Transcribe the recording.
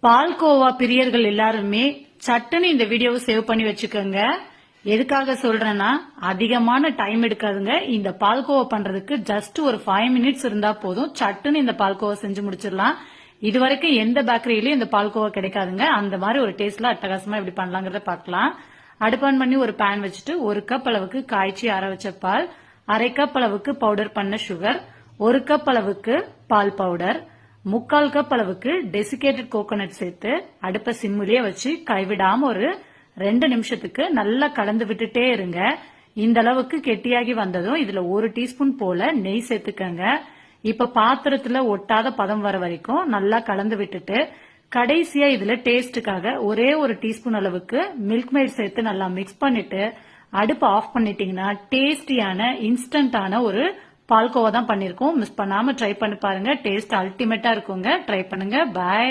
பால்கோவா பிரியர்கள் எல்லாருமே சட்டுன்னு இந்த வீடியோவை சேவ் பண்ணி வச்சுக்கோங்க. எதுக்காக சொல்றேன்னா, அதிகமான டைம் எடுக்காதுங்க. இந்த பால்கோவா பண்றதுக்கு ஜஸ்ட் ஒரு 5 மினிட்ஸ் இருந்தா போதும். சட்டுன்னு இந்த பால்கோவா செஞ்சு முடிச்சிடலாம். இது வரைக்கும் எந்த பேக்கரியிலயும் இந்த பால்கோவா கிடைக்காதுங்க. அந்த மாதிரி ஒரு டேஸ்ட்ல அட்டகாசமா எப்படி பண்ணலாங்கிறத பார்க்கலாம். அடுப்பான் பண்ணி ஒரு பேன் வச்சுட்டு 1 கப் அளவுக்கு காய்ச்சி ஆற வச்ச பால், 1/2 கப் அளவுக்கு பவுடர் பண்ண சுகர், 1 கப் அளவுக்கு பால் பவுடர், 3/4 கப் அளவுக்கு டெசிகேட்டட் கோகோனட் சேர்த்து அடுப்பை சிம்மிலேயே வச்சு கைவிடாம ஒரு 2 நிமிஷத்துக்கு நல்லா கலந்து விட்டுட்டே இருங்க. இந்த அளவுக்கு கெட்டியாகி வந்ததும் இதுல 1 டீஸ்பூன் போல நெய் சேர்த்துக்கங்க. இப்ப பாத்திரத்துல ஒட்டாத பதம் வர வரைக்கும் நல்லா கலந்து விட்டுட்டு கடைசியா இதுல டேஸ்டுக்காக ஒரே 1 டீஸ்பூன் அளவுக்கு மில்க் மெய்ட் சேர்த்து நல்லா மிக்ஸ் பண்ணிட்டு அடுப்பு ஆஃப் பண்ணிட்டீங்கன்னா டேஸ்டியான இன்ஸ்டன்டான ஒரு பால்கோவா தான் பண்ணிருக்கோம். மிஸ் பண்ணாம ட்ரை பண்ணி பாருங்க. டேஸ்ட் அல்டிமேட்டா இருக்குங்க. ட்ரை பண்ணுங்க. பை.